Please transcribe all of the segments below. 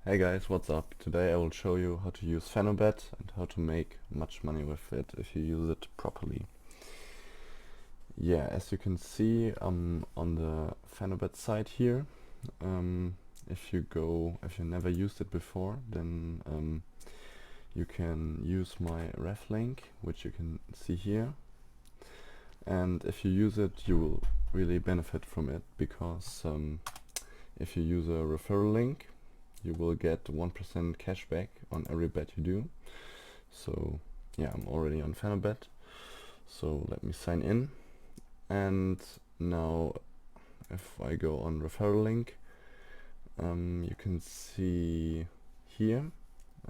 Hey guys, what's up? Today I will show you how to use Fanobet and how to make much money with it if you use it properly. Yeah, as you can see, I'm on the Fanobet site here. If you never used it before, then you can use my ref link, which you can see here. And if you use it, you will really benefit from it because if you use a referral link, you will get 1% cashback on every bet you do. So yeah, I'm already on Fanobet. So let me sign in. And now if I go on referral link, you can see here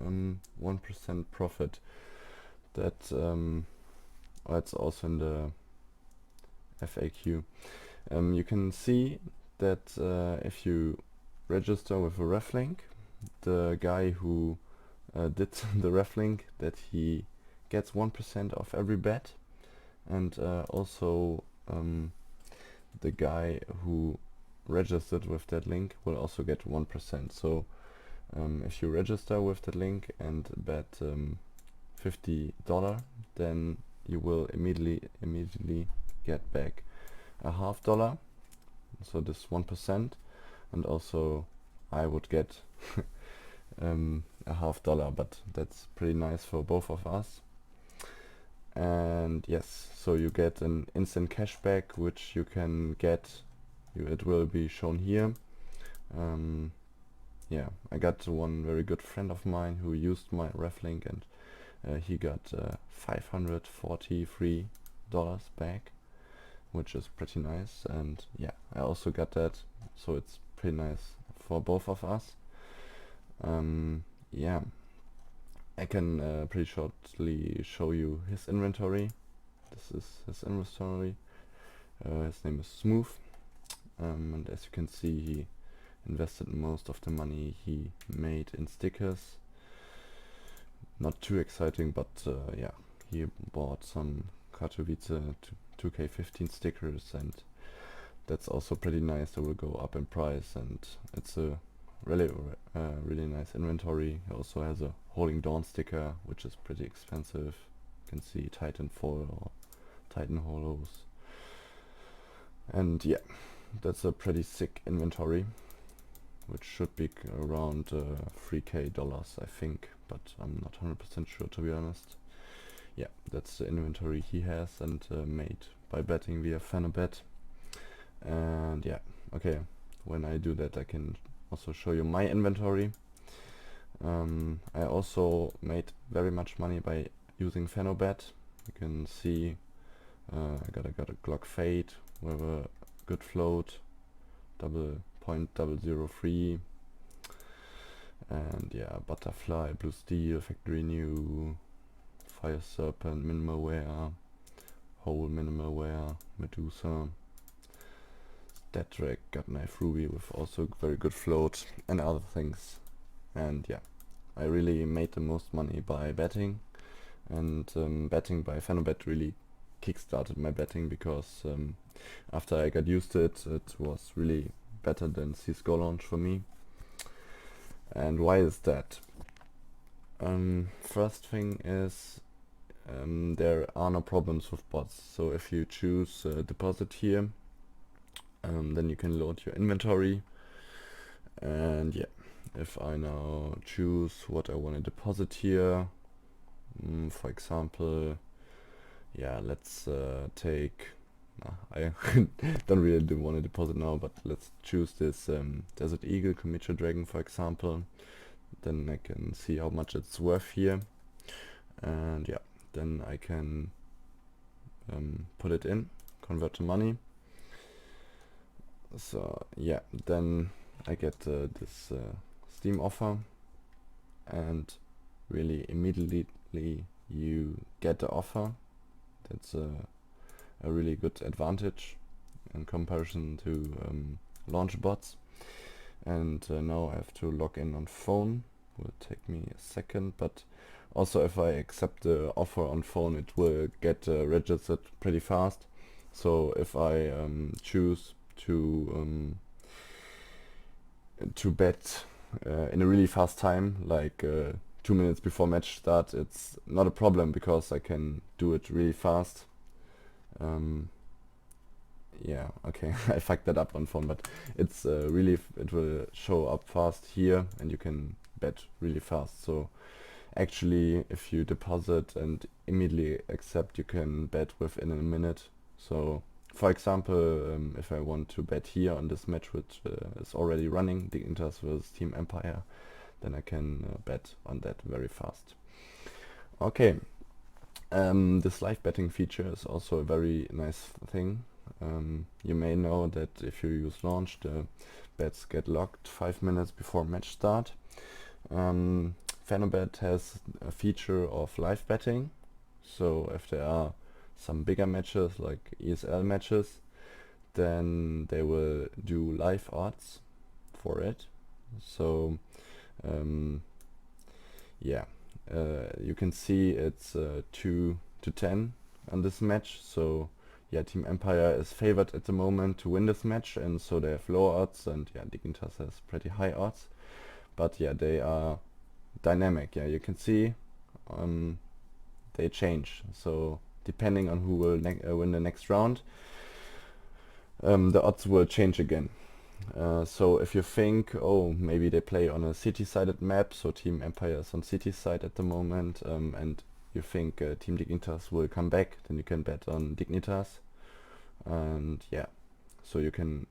1% profit. That it's also in the FAQ. You can see that if you register with a ref link, the guy who did the ref link, that he gets 1% of every bet, and also the guy who registered with that link will also get 1%. So if you register with that link and bet $50, then you will immediately get back a $half, so this 1%, and also I would get a $half, but that's pretty nice for both of us. And yes, so you get an instant cashback, which you can get, it will be shown here. Yeah, I got one very good friend of mine who used my ref link, and he got $543 back, which is pretty nice. And yeah, I also got that, so it's pretty nice for both of us. Yeah, I can pretty shortly show you his inventory. This is his inventory. His name is Smooth, and as you can see, he invested most of the money he made in stickers. Not too exciting, but yeah, he bought some Katowice 2K15 stickers, and that's also pretty nice. They will go up in price, and it's a really nice inventory. He also has a Holding Dawn sticker, which is pretty expensive. You can see Titan foil or Titan holos. And yeah, that's a pretty sick inventory, which should be around $3K, I think, but I'm not 100% sure, to be honest. Yeah, that's the inventory he has, and made by betting via Fanobet. And yeah, okay, when I do that, I can also show you my inventory. I also made very much money by using Fanobet. You can see I got a Glock Fade with a good float, .003, and yeah, Butterfly, Blue Steel, Factory New, Fire Serpent, Minimal Wear, Whole Minimal Wear, Medusa, Dead Drag, Gut Knife Ruby with also very good float, and other things. And yeah, I really made the most money by betting, and betting by Fanobet really kickstarted my betting, because after I got used to it, it was really better than CSGO launch for me. And why is that? First thing is there are no problems with bots. So if you choose deposit here, then you can load your inventory. And yeah, if I now choose what I want to deposit here, for example, yeah, let's take, I don't really want to deposit now, but let's choose this Desert Eagle Commitra Dragon, for example. Then I can see how much it's worth here, and yeah, then I can put it in, convert to money. So yeah, then I get this Steam offer, and really immediately you get the offer. That's a really good advantage in comparison to launch bots. And now I have to log in on phone. Will take me a second, but also if I accept the offer on phone, it will get registered pretty fast. So if I choose to bet in a really fast time, like 2 minutes before match start, it's not a problem because I can do it really fast. Yeah, okay, I fucked that up on phone, but it's really, it will show up fast here and you can bet really fast. So actually, if you deposit and immediately accept, you can bet within a minute. So for example, if I want to bet here on this match which is already running, Dignitas versus Team Empire, then I can bet on that very fast. Okay, this live betting feature is also a very nice thing. You may know that if you use launch, the bets get locked 5 minutes before match start. Fanobet has a feature of live betting, so if there are some bigger matches like ESL matches, then they will do live odds for it. So yeah, you can see it's 2 to 10 on this match. So yeah, Team Empire is favored at the moment to win this match, and so they have low odds, and yeah, Dignitas has pretty high odds. But yeah, they are dynamic. Yeah, you can see they change. So depending on who will win the next round, the odds will change again. So if you think, oh, maybe they play on a city-sided map, so Team Empire is on city side at the moment, and you think Team Dignitas will come back, then you can bet on Dignitas. And yeah, so you can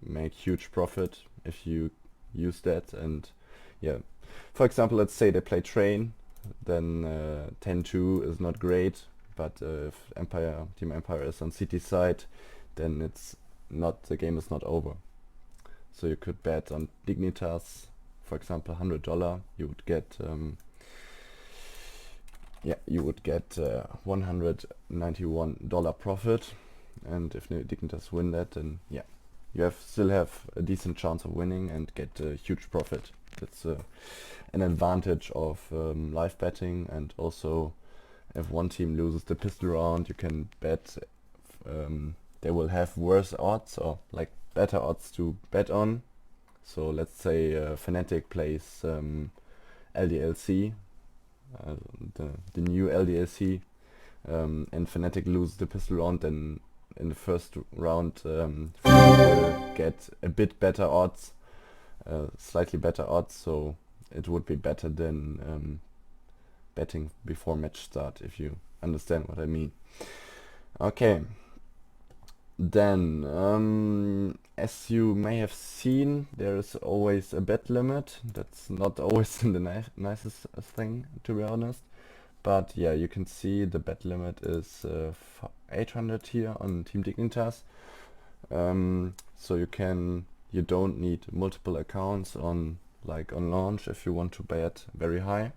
make huge profit if you use that. And yeah, for example, let's say they play train, then 10-2 is not great, but if Team Empire is on city side, then it's not, the game is not over. So you could bet on Dignitas, for example, $100. You would get $191 profit, and if Dignitas win that, then yeah, you still have a decent chance of winning and get a huge profit. That's an advantage of live betting. And also, if one team loses the pistol round, you can bet they will have worse odds, or like better odds to bet on. So let's say Fnatic plays LDLC, the new LDLC, and Fnatic loses the pistol round, then in the first round Fnatic will get a bit better odds, slightly better odds, so it would be better than betting before match start, if you understand what I mean. Okay. Then, as you may have seen, there is always a bet limit. That's not always the nicest thing, to be honest. But yeah, you can see the bet limit is 800 here on Team Dignitas. So you don't need multiple accounts on launch if you want to bet very high.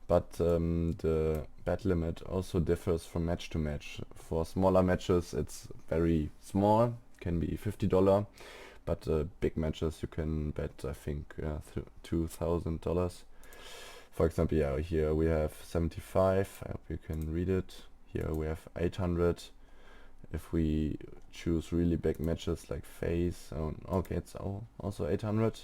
But the bet limit also differs from match to match. For smaller matches it's very small, can be $50, but big matches you can bet, I think, $2,000. For example, yeah, here we have 75, I hope you can read it. Here we have 800. If we choose really big matches like FaZe, okay, it's also 800.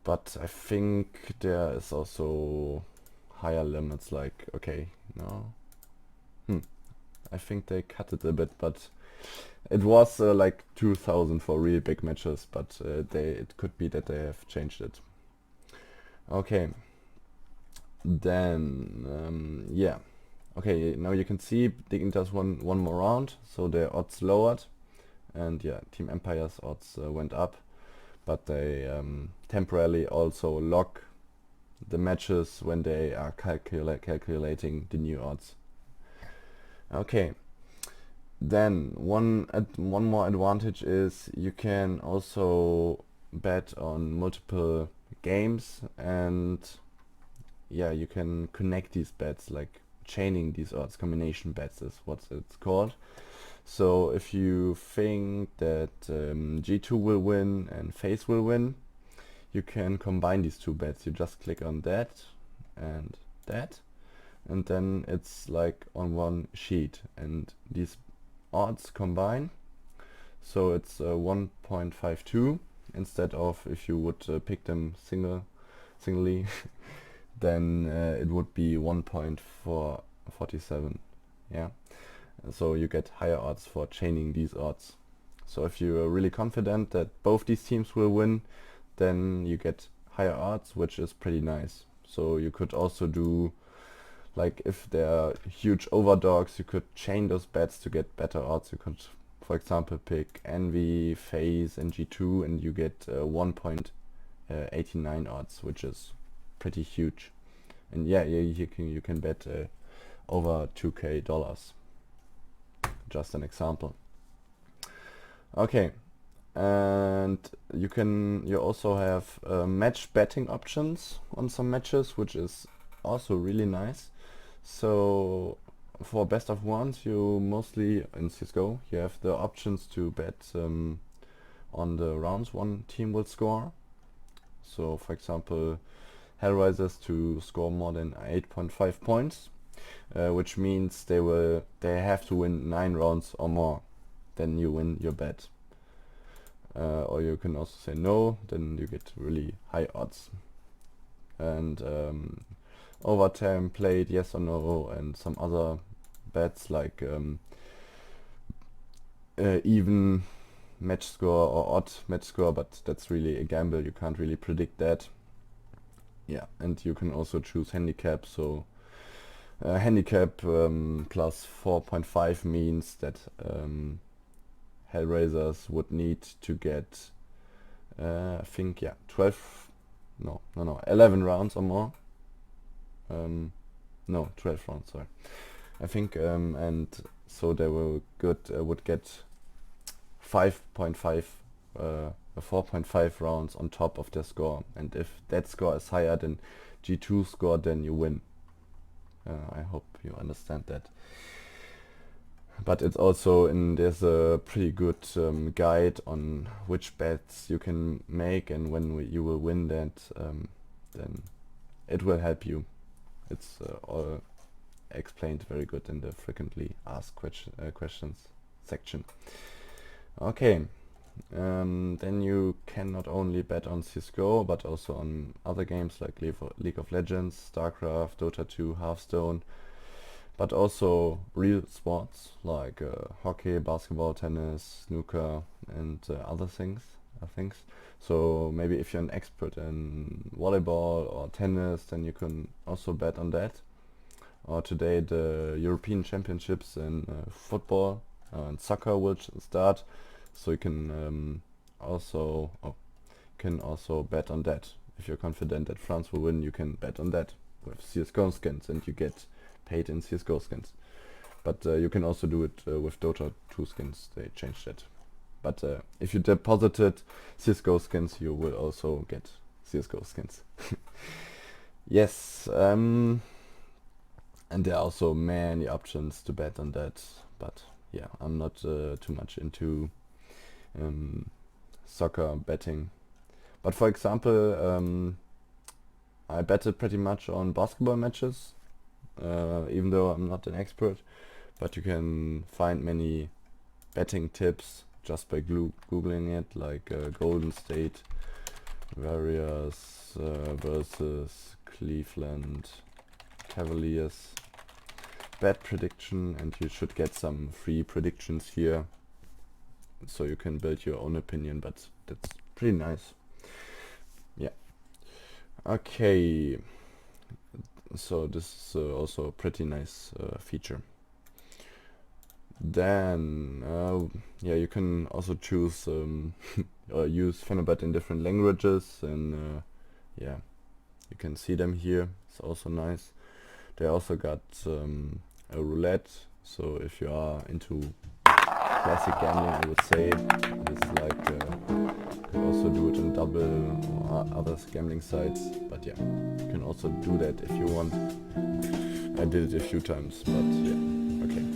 But I think there is also higher limits, like, okay, no. I think they cut it a bit, but it was like 2,000 for real big matches, but it could be that they have changed it. Okay. Then, yeah. Okay, now you can see Dignitas won one more round, so their odds lowered, and yeah, Team Empire's odds went up. But they temporarily also lock the matches when they are calculating the new odds. Okay, then one more advantage is you can also bet on multiple games, and yeah, you can connect these bets, like chaining these odds, combination bets is what it's called. So if you think that G2 will win and FaZe will win, you can combine these two bets. You just click on that, and then it's like on one sheet, and these odds combine. So it's 1.52 instead of if you would pick them singly, then it would be 1.47. Yeah, so you get higher odds for chaining these odds. So if you're really confident that both these teams will win, then you get higher odds, which is pretty nice. So you could also do, like, if there are huge overdogs, you could chain those bets to get better odds. You could, for example, pick Envy, FaZe, and G2, and you get 1.89 odds, which is pretty huge. And yeah, you can bet over $2K. Just an example. Okay, and you also have match betting options on some matches, which is also really nice. So for best of ones, you mostly in CS:GO you have the options to bet on the rounds one team will score. So for example, Hellraisers to score more than 8.5 points, which means they have to win 9 rounds or more, then you win your bet. Or you can also say no, then you get really high odds. And overtime played, yes or no, and some other bets like even match score or odd match score, but that's really a gamble, you can't really predict that. Yeah, and you can also choose handicap, so handicap plus 4.5 means that Hellraisers would need to get I think 11 rounds or more. No, 12 rounds, sorry. I think and so they would get 5.5 4.5 rounds on top of their score, and if that score is higher than G2 score, then you win. I hope you understand that. But it's also there's a pretty good guide on which bets you can make, and when you will win that, then it will help you. It's all explained very good in the frequently asked questions section. Okay, then you can not only bet on CS:GO but also on other games like League of Legends, StarCraft, Dota 2, Hearthstone, but also real sports like hockey, basketball, tennis, snooker, and other things. So maybe if you're an expert in volleyball or tennis, then you can also bet on that. Or today the European Championships in football and soccer will start, so you can also bet on that. If you're confident that France will win, you can bet on that with CS:GO skins, and you get paid in CS:GO skins. But you can also do it with Dota 2 skins. They changed that. But if you deposited CS:GO skins, you will also get CS:GO skins. Yes, and there are also many options to bet on that. But yeah, I'm not too much into soccer betting. But for example, I betted pretty much on basketball matches, even though I'm not an expert. But you can find many betting tips just by googling it, like Golden State Warriors versus Cleveland Cavaliers bet prediction, and you should get some free predictions here, so you can build your own opinion, but that's pretty nice. Yeah. Okay, so this is also a pretty nice feature. Then you can also choose or use Fanobet in different languages, and yeah, you can see them here. It's also nice. They also got a roulette, so if you are into classic gambling, I would say it's like you can also do it in double or other gambling sites, but yeah, you can also do that if you want. I did it a few times, but yeah, okay.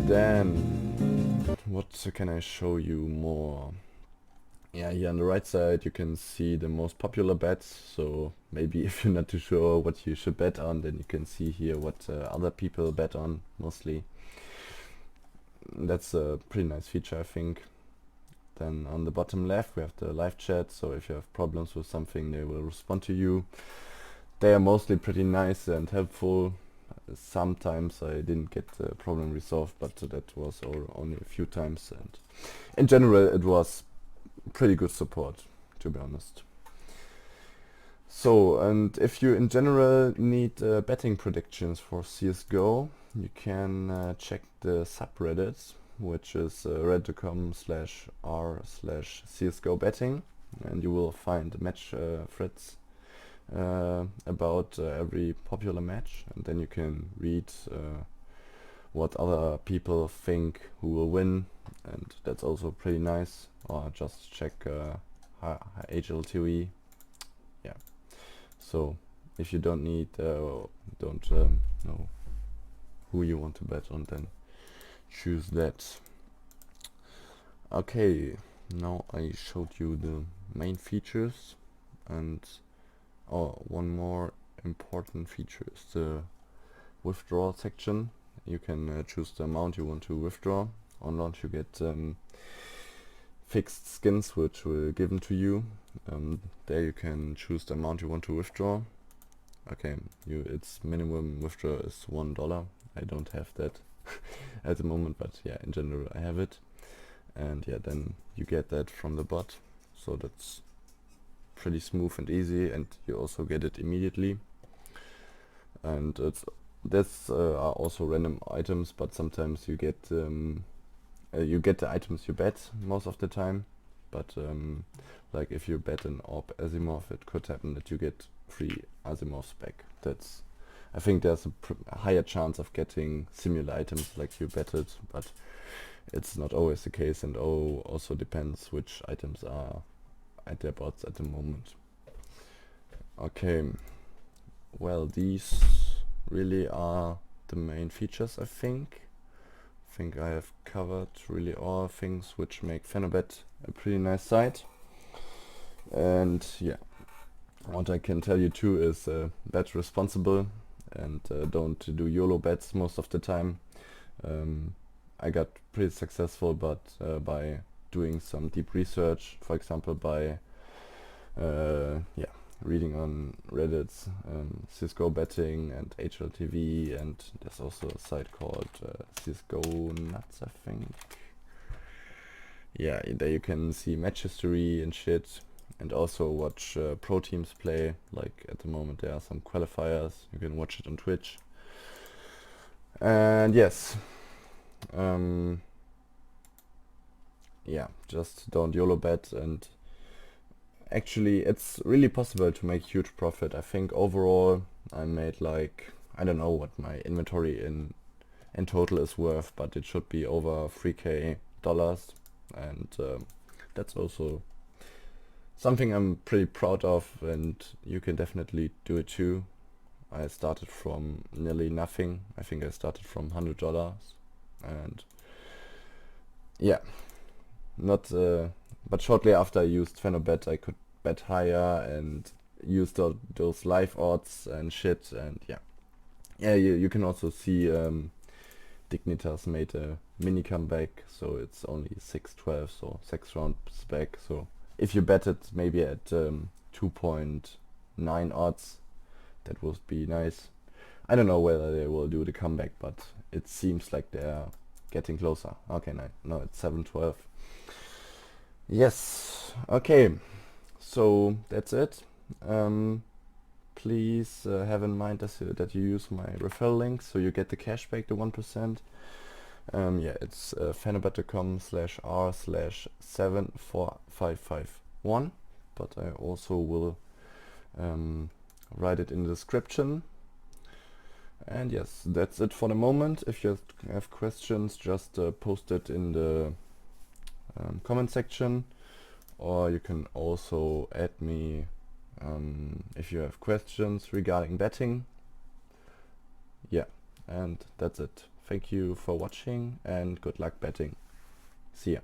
Then what can I show you more? Yeah, here on the right side you can see the most popular bets, so maybe if you're not too sure what you should bet on, then you can see here what other people bet on mostly. that's a pretty nice feature, I think. Then on the bottom left we have the live chat, so if you have problems with something they will respond to you. They are mostly pretty nice and helpful. Sometimes I didn't get the problem resolved, but that was only a few times, and in general it was pretty good support, to be honest. So, and if you in general need betting predictions for CSGO, you can check the subreddits, which is reddit.com/r/CSGO betting, and you will find match threads about every popular match, and then you can read what other people think who will win, and that's also pretty nice. Or just check HLTV. Yeah. So if you don't know who you want to bet on, then choose that. Okay, now I showed you the main features, and one more important feature is the withdrawal section. You can choose the amount you want to withdraw. On launch you get fixed skins which will given to you. There you can choose the amount you want to withdraw. Okay, its minimum withdrawal is $1. I don't have that at the moment, but yeah, in general I have it. And yeah, then you get that from the bot, so that's pretty smooth and easy, and you also get it immediately. And this are also random items, but sometimes you get the items you bet most of the time. But like if you bet an AWP Asimov, it could happen that you get 3 Asimovs back. I think there's a higher chance of getting similar items like you betted, but it's not always the case, and also depends which items are at their bots at the moment. Okay, well, these really are the main features, I think. I have covered really all things which make Fanobet a pretty nice site. And yeah, what I can tell you too is bet responsible, and don't do YOLO bets most of the time. I got pretty successful, but by doing some deep research, for example by reading on Reddit's CSGO betting and HLTV, and there's also a site called CSGO Nuts, I think. Yeah, there you can see match history and shit, and also watch pro teams play. Like at the moment there are some qualifiers, you can watch it on Twitch. And yes, yeah, just don't YOLO bet, and actually it's really possible to make huge profit. I think overall I made like, I don't know what my inventory in total is worth, but it should be over $3K, and that's also something I'm pretty proud of, and you can definitely do it too. I started from nearly nothing. I think I started from $100, and yeah, not but shortly after I used Fanobet I could bet higher and use those live odds and shit, and yeah, you can also see Dignitas made a mini comeback, so it's only 6-12, so 6 rounds back. So if you bet it maybe at 2.9 odds, that would be nice. I don't know whether they will do the comeback, but it seems like they're getting closer. Okay, no, it's 7-12. Yes, okay, so that's it. Please have in mind that you use my referral link, so you get the cashback, the 1%. Yeah, it's fanobet.com/r/74551, but I also will write it in the description. And yes, that's it for the moment. If you have questions, just post it in the comment section, or you can also add me if you have questions regarding betting. Yeah, and that's it. Thank you for watching and good luck betting. See ya.